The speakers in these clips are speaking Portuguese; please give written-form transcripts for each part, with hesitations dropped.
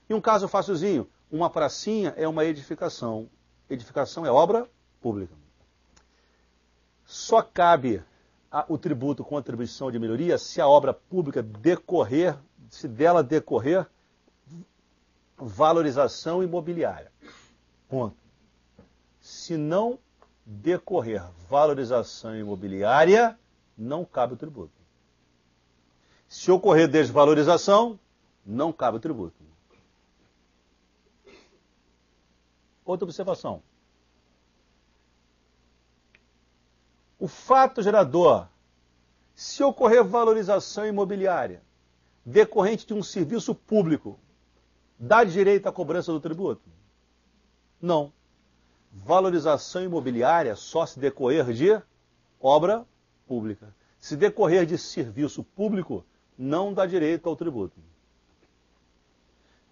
E um caso facilzinho, uma pracinha é uma edificação. Edificação é obra pública. Só cabe o tributo contribuição de melhoria se a obra pública decorrer, se dela decorrer valorização imobiliária. Ponto. Se não decorrer valorização imobiliária, não cabe o tributo. Se ocorrer desvalorização, não cabe o tributo. Outra observação. O fato gerador, se ocorrer valorização imobiliária decorrente de um serviço público, dá direito à cobrança do tributo? Não. Valorização imobiliária só se decorrer de obra pública. Se decorrer de serviço público, não dá direito ao tributo.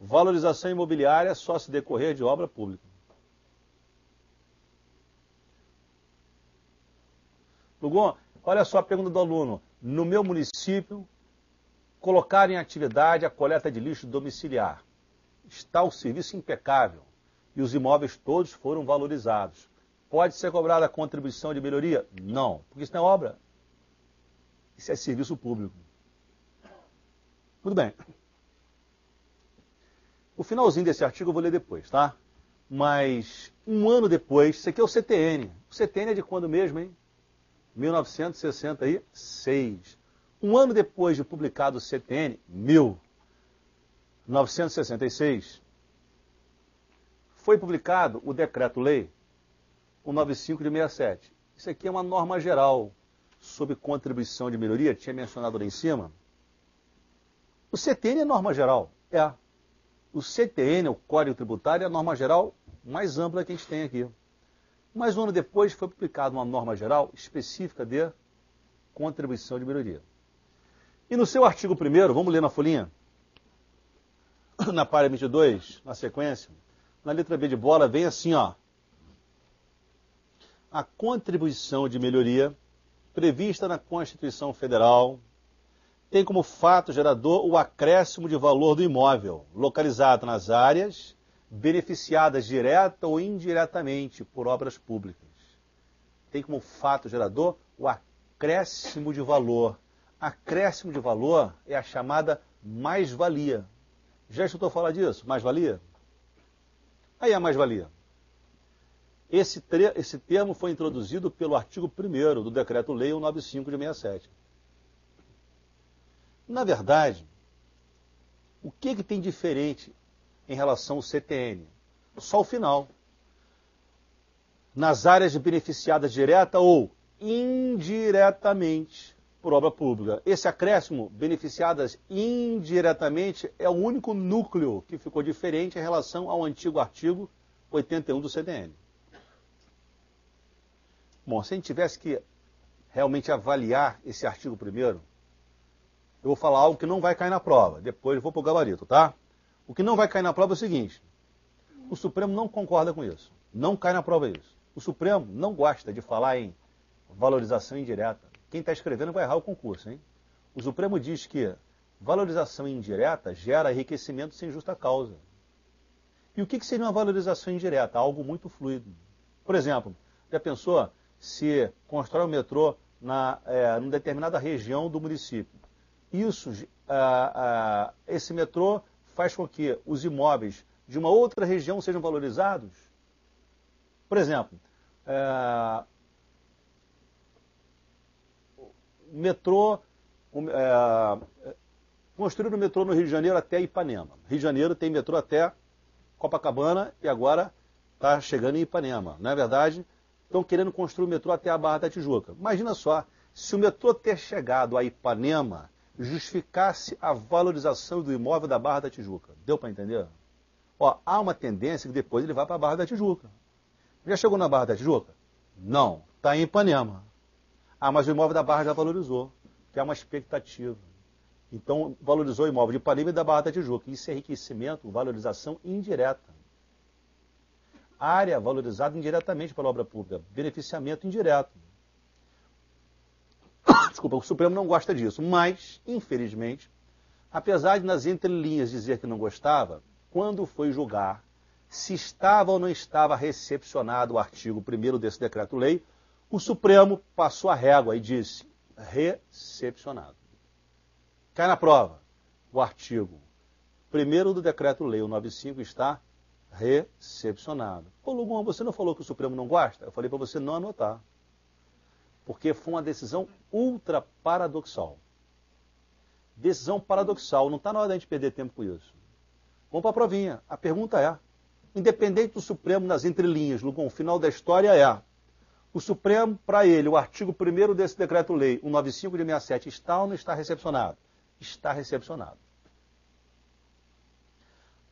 Valorização imobiliária só se decorrer de obra pública. Lugon, olha só a pergunta do aluno. No meu município, colocar em atividade a coleta de lixo domiciliar. Está o serviço impecável e os imóveis todos foram valorizados. Pode ser cobrada a contribuição de melhoria? Não, porque isso não é obra. Isso é serviço público. Muito bem. O finalzinho desse artigo eu vou ler depois, tá? Mas um ano depois, isso aqui é o CTN. O CTN é de quando mesmo, hein? 1966. Um ano depois de publicado o CTN, 1966, foi publicado o Decreto-Lei 195 de 67. Isso aqui é uma norma geral sobre contribuição de melhoria, tinha mencionado lá em cima. O CTN é norma geral? É. O CTN, o Código Tributário, é a norma geral mais ampla que a gente tem aqui. Mas um ano depois foi publicada uma norma geral específica de contribuição de melhoria. E no seu artigo 1º, vamos ler na folhinha, na página 22, na sequência, na letra B de bola, vem assim, ó. A contribuição de melhoria prevista na Constituição Federal tem como fato gerador o acréscimo de valor do imóvel, localizado nas áreas beneficiadas direta ou indiretamente por obras públicas. Tem como fato gerador o acréscimo de valor. Acréscimo de valor é a chamada mais-valia. Já escutou falar disso? Mais-valia? Aí a mais-valia. Esse termo foi introduzido pelo artigo 1º do Decreto-Lei 195 de 67. Na verdade, o que tem diferente em relação ao CTN? Só o final. Nas áreas beneficiadas direta ou indiretamente por obra pública. Esse acréscimo, beneficiadas indiretamente, é o único núcleo que ficou diferente em relação ao antigo artigo 81 do CTN. Bom, se a gente tivesse que realmente avaliar esse artigo 1º, eu vou falar algo que não vai cair na prova. Depois eu vou para o gabarito, tá? O que não vai cair na prova é o seguinte. O Supremo não concorda com isso. Não cai na prova isso. O Supremo não gosta de falar em valorização indireta. Quem está escrevendo vai errar o concurso, hein? O Supremo diz que valorização indireta gera enriquecimento sem justa causa. E o que seria uma valorização indireta? Algo muito fluido. Por exemplo, já pensou se constrói um metrô numa determinada região do município? Esse metrô faz com que os imóveis de uma outra região sejam valorizados? Por exemplo, construíram o metrô no Rio de Janeiro até Ipanema. Rio de Janeiro tem metrô até Copacabana e agora está chegando em Ipanema. Não é verdade? Estão querendo construir o metrô até a Barra da Tijuca. Imagina só, se o metrô ter chegado a Ipanema, justificasse a valorização do imóvel da Barra da Tijuca. Deu para entender? Ó, há uma tendência que depois ele vai para a Barra da Tijuca. Já chegou na Barra da Tijuca? Não, está em Ipanema. Ah, mas o imóvel da Barra já valorizou, que é uma expectativa. Então, valorizou o imóvel de Ipanema e da Barra da Tijuca. Isso é enriquecimento, valorização indireta. Área valorizada indiretamente pela obra pública. Beneficiamento indireto. Desculpa, o Supremo não gosta disso. Mas, infelizmente, apesar de nas entrelinhas dizer que não gostava, quando foi julgar se estava ou não estava recepcionado o artigo 1º desse decreto-lei, o Supremo passou a régua e disse recepcionado. Cai na prova. O artigo 1º do decreto-lei, o 95, está recepcionado. Ô, Lugon, você não falou que o Supremo não gosta? Eu falei para você não anotar. Porque foi uma decisão ultra paradoxal. Decisão paradoxal. Não está na hora da gente perder tempo com isso. Vamos para a provinha. A pergunta é, independente do Supremo nas entrelinhas, Lugon, o final da história é, o Supremo, para ele, o artigo 1º desse decreto-lei, o 95 de 67, está ou não está recepcionado? Está recepcionado.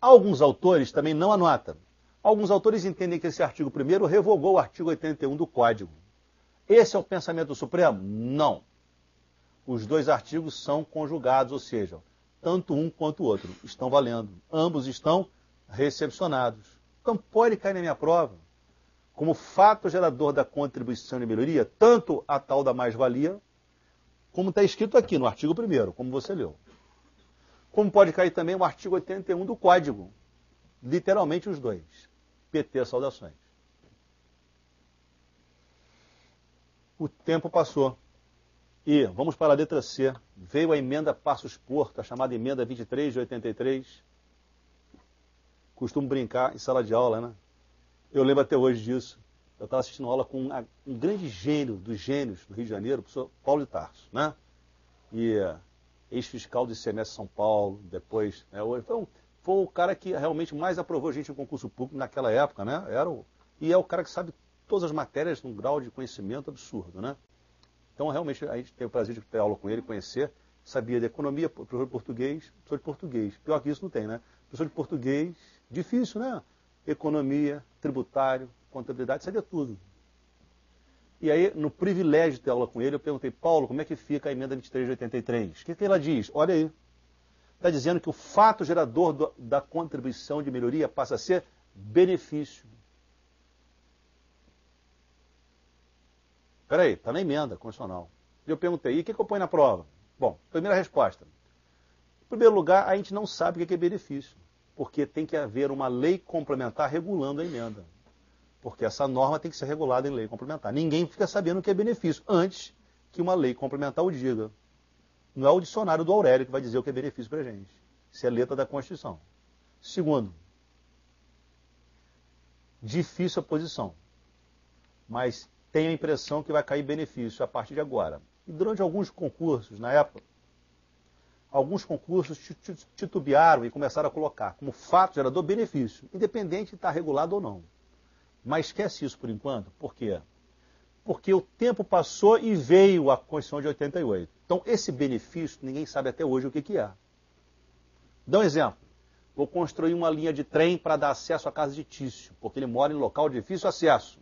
Alguns autores também não anotam. Alguns autores entendem que esse artigo 1º revogou o artigo 81 do Código. Esse é o pensamento do Supremo? Não. Os dois artigos são conjugados, ou seja, tanto um quanto o outro estão valendo. Ambos estão recepcionados. Então pode cair na minha prova como fato gerador da contribuição de melhoria, tanto a tal da mais-valia, como está escrito aqui no artigo 1º, como você leu. Como pode cair também o artigo 81 do Código. Literalmente os dois. PT, saudações. O tempo passou. E, vamos para a letra C, veio a emenda Passos Porto, a chamada emenda 23 de 83. Costumo brincar em sala de aula, né? Eu lembro até hoje disso. Eu estava assistindo aula com um grande gênio dos gênios do Rio de Janeiro, o professor Paulo de Tarso, né? E ex-fiscal do ICMS São Paulo, depois, né? Foi o cara que realmente mais aprovou gente em concurso público naquela época, né? E é o cara que sabe todas as matérias num grau de conhecimento absurdo, né? Então, realmente, a gente teve o prazer de ter aula com ele, conhecer, sabia de economia, professor de português, professor de português. Pior que isso não tem, né? Professor de português, difícil, né? Economia, tributário, contabilidade, sabia tudo. E aí, no privilégio de ter aula com ele, eu perguntei, Paulo, como é que fica a emenda 23 de 83? O que ela diz? Olha aí. Está dizendo que o fato gerador da contribuição de melhoria passa a ser benefício. Espera aí, está na emenda constitucional. Eu perguntei, e o que eu ponho na prova? Bom, primeira resposta. Em primeiro lugar, a gente não sabe o que é benefício, porque tem que haver uma lei complementar regulando a emenda. Porque essa norma tem que ser regulada em lei complementar. Ninguém fica sabendo o que é benefício antes que uma lei complementar o diga. Não é o dicionário do Aurélio que vai dizer o que é benefício para a gente. Isso é letra da Constituição. Segundo, difícil a posição, mas tenho a impressão que vai cair benefício a partir de agora. E durante alguns concursos, na época, alguns concursos titubearam e começaram a colocar como fato gerador benefício, independente de estar regulado ou não. Mas esquece isso por enquanto. Por quê? Porque o tempo passou e veio a Constituição de 88. Então, esse benefício, ninguém sabe até hoje o que é. Dá um exemplo. Vou construir uma linha de trem para dar acesso à casa de Tício, porque ele mora em local de difícil acesso.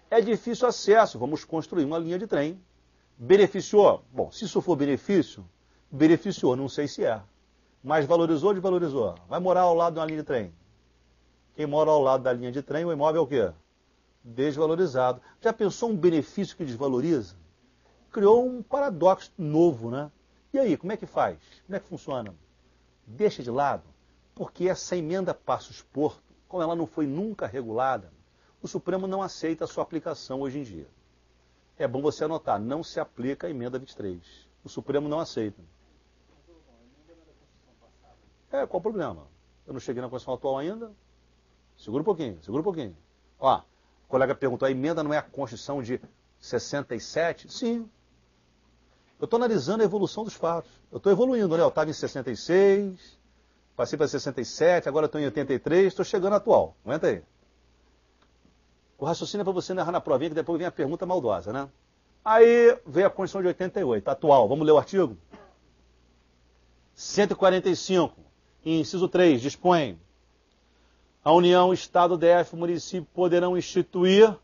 É difícil acesso, vamos construir uma linha de trem. Beneficiou? Bom, se isso for benefício, beneficiou, não sei se é. Mas valorizou ou desvalorizou? Vai morar ao lado de uma linha de trem. Quem mora ao lado da linha de trem, o imóvel é o quê? Desvalorizado. Já pensou um benefício que desvaloriza? Criou um paradoxo novo, né? E aí, como é que faz? Como é que funciona? Deixa de lado, porque essa emenda Passos Porto, como ela não foi nunca regulada, o Supremo não aceita a sua aplicação hoje em dia. É bom você anotar, não se aplica a emenda 23. O Supremo não aceita. Qual o problema? Eu não cheguei na Constituição atual ainda? Segura um pouquinho, segura um pouquinho. Ó, o colega perguntou, a emenda não é a Constituição de 67? Sim. Eu estou analisando a evolução dos fatos. Eu estou evoluindo, né? Eu estava em 66, passei para 67, agora estou em 83, estou chegando à atual. Aguenta aí. O raciocínio é para você narrar na provinha, que depois vem a pergunta maldosa, né? Aí veio a Constituição de 88, atual. Vamos ler o artigo? 145, inciso 3, dispõe: a União, Estado, DF, município poderão instituir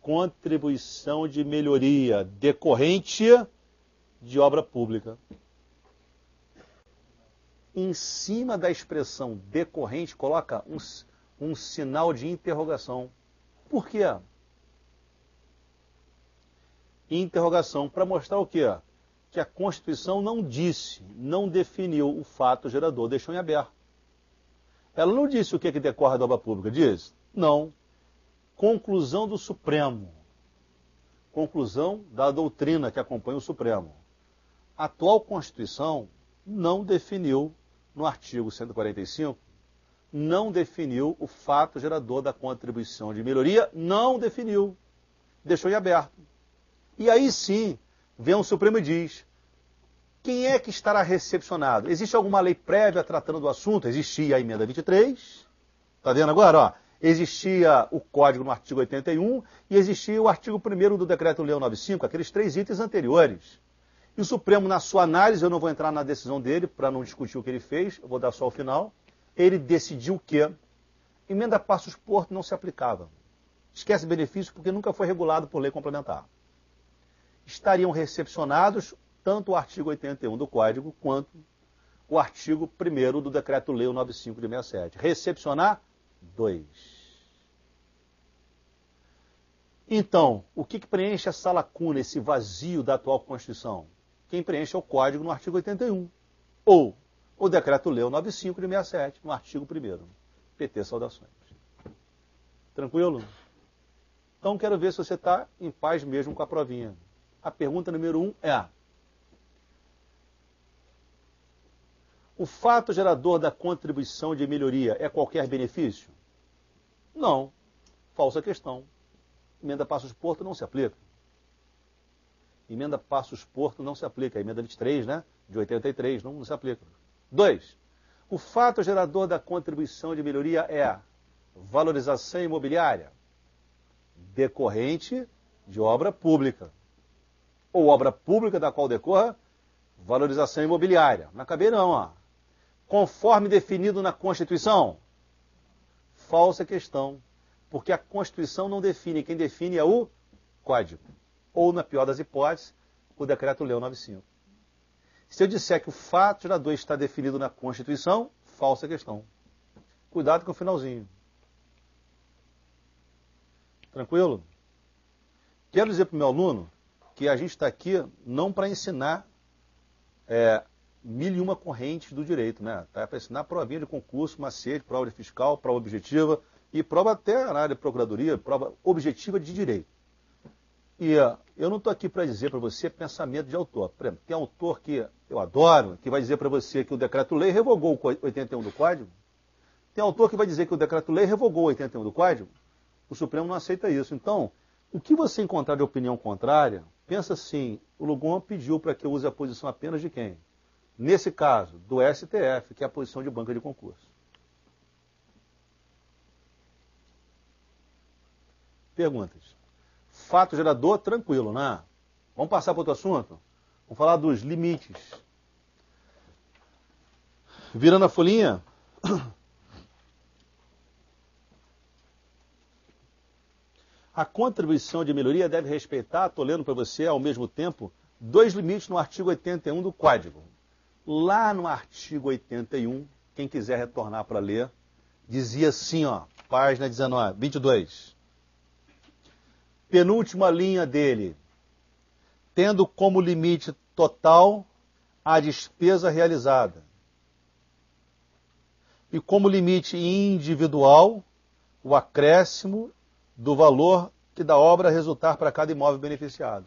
contribuição de melhoria decorrente de obra pública. Em cima da expressão decorrente, coloca um sinal de interrogação. Por quê? Interrogação para mostrar o quê? Que a Constituição não disse, não definiu o fato gerador, deixou em aberto. Ela não disse o que decorre da obra pública, diz? Não. Conclusão do Supremo. Conclusão da doutrina que acompanha o Supremo. A atual Constituição não definiu, no artigo 145, não definiu o fato gerador da contribuição de melhoria, não definiu. Deixou em aberto. E aí sim, vem o Supremo e diz: quem é que estará recepcionado? Existe alguma lei prévia tratando do assunto? Existia a emenda 23, está vendo agora? Ó, existia o Código no artigo 81 e existia o artigo 1º do Decreto-Lei 95, aqueles 3 itens anteriores. E o Supremo, na sua análise, eu não vou entrar na decisão dele para não discutir o que ele fez, eu vou dar só o final, ele decidiu que emenda Passos Porto não se aplicava. Esquece benefício porque nunca foi regulado por lei complementar. Estariam recepcionados tanto o artigo 81 do Código quanto o artigo 1º do Decreto-Lei 95 de 67. Recepcionar, 2. Então, o que preenche essa lacuna, esse vazio da atual Constituição? Quem preenche é o Código no artigo 81. Ou o Decreto-Lei 95 de 67, no artigo 1º. PT, saudações. Tranquilo? Então, quero ver se você está em paz mesmo com a provinha. A pergunta número 1 é: o fato gerador da contribuição de melhoria é qualquer benefício? Não. Falsa questão. Emenda Passos Porto não se aplica. Emenda Passos Porto não se aplica. A emenda 23, né? De 83, não se aplica. 2. O fato gerador da contribuição de melhoria é valorização imobiliária decorrente de obra pública. Ou obra pública da qual decorra valorização imobiliária. Não acabei não, ó. Conforme definido na Constituição? Falsa questão. Porque a Constituição não define, quem define é o Código. Ou, na pior das hipóteses, o Decreto-Lei 95. Se eu disser que o fato gerador está definido na Constituição, falsa questão. Cuidado com o finalzinho. Tranquilo? Quero dizer para o meu aluno que a gente está aqui não para ensinar 1001 correntes do direito, né? Tá para ensinar provinha de concurso, macete, prova de fiscal, prova objetiva e prova até na área de procuradoria, prova objetiva de direito. E eu não estou aqui para dizer para você pensamento de autor. Por exemplo, tem autor que eu adoro, que vai dizer para você que o Decreto-Lei revogou o 81 do Código. Tem autor que vai dizer que o Decreto-Lei revogou o 81 do Código. O Supremo não aceita isso. Então, o que você encontrar de opinião contrária, pensa assim: o Lugon pediu para que eu use a posição apenas de quem? Nesse caso, do STF, que é a posição de banca de concurso. Perguntas. Fato gerador, tranquilo, né? Vamos passar para outro assunto? Vamos falar dos limites. Virando a folhinha. A contribuição de melhoria deve respeitar, estou lendo para você ao mesmo tempo, 2 limites no artigo 81 do Código. Lá no artigo 81, quem quiser retornar para ler, dizia assim, ó, página 19, 22. Penúltima linha dele. Tendo como limite total a despesa realizada. E como limite individual, o acréscimo do valor que da obra resultar para cada imóvel beneficiado.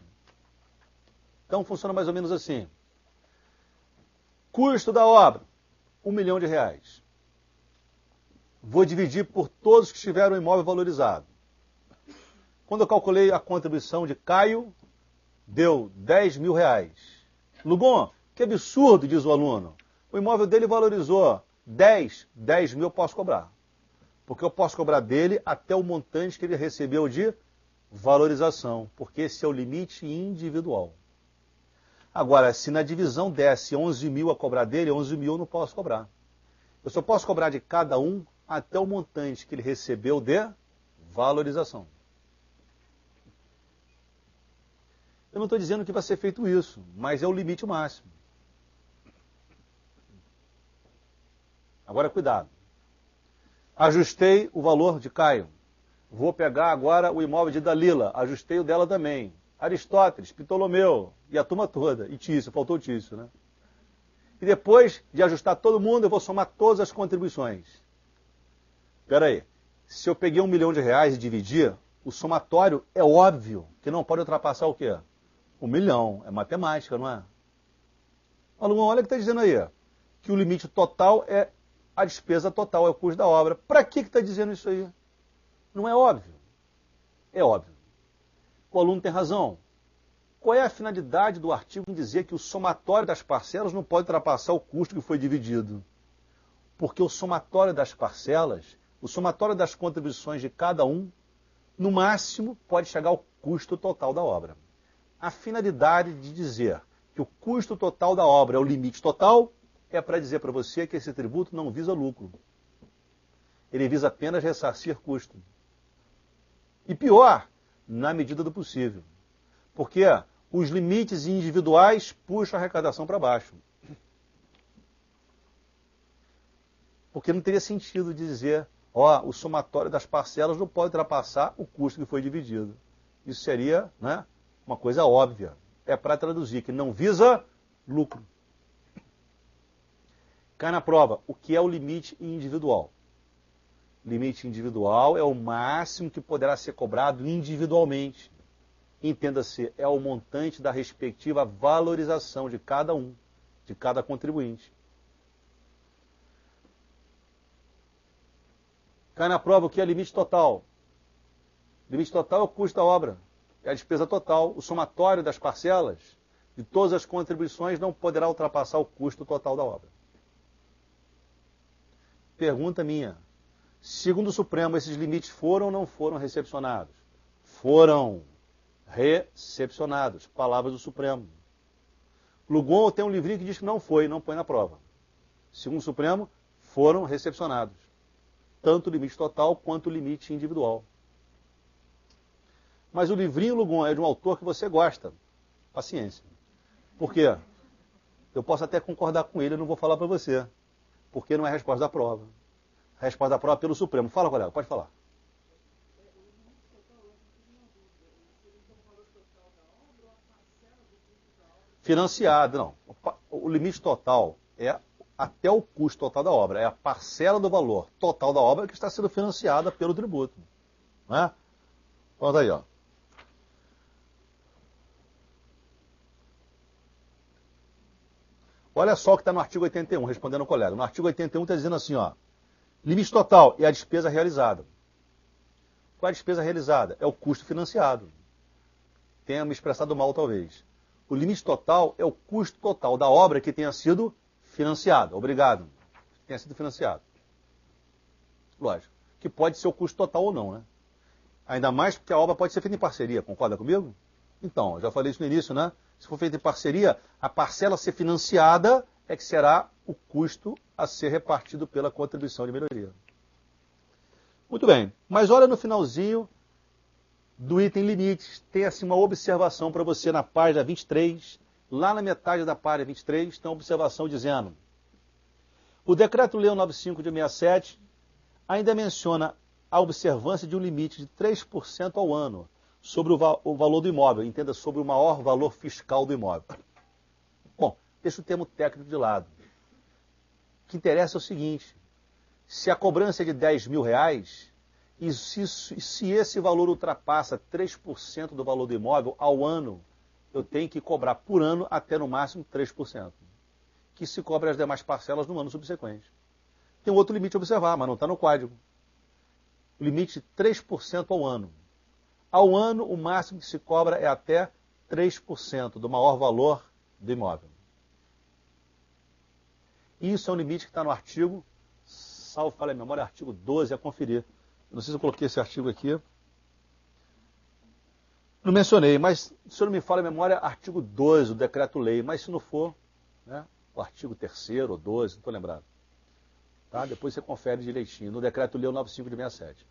Então funciona mais ou menos assim. Custo da obra, R$1 milhão. Vou dividir por todos que tiveram o imóvel valorizado. Quando eu calculei a contribuição de Caio, deu R$10 mil. Lugon, que absurdo, diz o aluno. O imóvel dele valorizou 10 mil eu posso cobrar. Porque eu posso cobrar dele até o montante que ele recebeu de valorização, porque esse é o limite individual. Agora, se na divisão desse 11 mil a cobrar dele, 11 mil eu não posso cobrar. Eu só posso cobrar de cada um até o montante que ele recebeu de valorização. Eu não estou dizendo que vai ser feito isso, mas é o limite máximo. Agora, cuidado. Ajustei o valor de Caio. Vou pegar agora o imóvel de Dalila. Ajustei o dela também. Aristóteles, Ptolomeu e a turma toda. E Tício, faltou o Tício, né? E depois de ajustar todo mundo, eu vou somar todas as contribuições. Espera aí. Se eu peguei R$1 milhão e dividir, o somatório é óbvio que não pode ultrapassar o quê? 1 milhão. É matemática, não é? Aluno, olha o que está dizendo aí. Que o limite total é a despesa total, é o custo da obra. Para que está dizendo isso aí? Não é óbvio. É óbvio. O aluno tem razão. Qual é a finalidade do artigo em dizer que o somatório das parcelas não pode ultrapassar o custo que foi dividido? Porque o somatório das parcelas, o somatório das contribuições de cada um, no máximo, pode chegar ao custo total da obra. A finalidade de dizer que o custo total da obra é o limite total é para dizer para você que esse tributo não visa lucro. Ele visa apenas ressarcir custo. E pior, na medida do possível. Porque os limites individuais puxam a arrecadação para baixo. Porque não teria sentido dizer, o somatório das parcelas não pode ultrapassar o custo que foi dividido. Isso seria, né, uma coisa óbvia. É para traduzir que não visa lucro. Cai na prova, o que é o limite individual? Limite individual é o máximo que poderá ser cobrado individualmente. Entenda-se, é o montante da respectiva valorização de cada um, de cada contribuinte. Cai na prova o que é limite total. Limite total é o custo da obra, é a despesa total. O somatório das parcelas de todas as contribuições não poderá ultrapassar o custo total da obra. Pergunta minha. Segundo o Supremo, esses limites foram ou não foram recepcionados? Foram recepcionados. Palavras do Supremo. Lugon tem um livrinho que diz que não foi, não põe na prova. Segundo o Supremo, foram recepcionados. Tanto o limite total quanto o limite individual. Mas o livrinho, Lugon, é de um autor que você gosta. Paciência. Por quê? Eu posso até concordar com ele, eu não vou falar para você. Porque não é a resposta da prova. A resposta da prova é pelo Supremo. Fala, colega, pode falar. Financiado, não. O limite total é até o custo total da obra. É a parcela do valor total da obra que está sendo financiada pelo tributo. Não é? Olha aí, ó. Olha só o que está no artigo 81, respondendo ao colega. No artigo 81 está dizendo assim, ó. Limite total é a despesa realizada. Qual é a despesa realizada? É o custo financiado. Tenha me expressado mal, talvez. O limite total é o custo total da obra que tenha sido financiada. Obrigado. Tenha sido financiado. Lógico. Que pode ser o custo total ou não, né? Ainda mais porque a obra pode ser feita em parceria. Concorda comigo? Então, eu já falei isso no início, né? Se for feita em parceria, a parcela a ser financiada é que será o custo a ser repartido pela contribuição de melhoria. Muito bem. Mas olha no finalzinho do item limites. Tem assim uma observação para você na página 23. Lá na metade da página 23 tem uma observação dizendo: o Decreto-Lei 95 de 67 ainda menciona a observância de um limite de 3% ao ano sobre o valor do imóvel. Entenda, sobre o maior valor fiscal do imóvel. Bom, deixa o termo técnico de lado. O que interessa é o seguinte: se a cobrança é de R$10.000 e se esse valor ultrapassa 3% do valor do imóvel ao ano, eu tenho que cobrar por ano até no máximo 3%, que se cobra as demais parcelas no ano subsequente. Tem outro limite a observar, mas não está no código. O limite de 3% ao ano. Ao ano, o máximo que se cobra é até 3% do maior valor do imóvel. Isso é um limite que está no artigo, salvo falha a memória, artigo 12, a conferir. Não sei se eu coloquei esse artigo aqui. Não mencionei, mas se eu não me falha a memória, artigo 12 do decreto-lei, mas se não for, né, o artigo 3º ou 12, não estou lembrado. Tá? Depois você confere direitinho, no decreto-lei 95 de 67.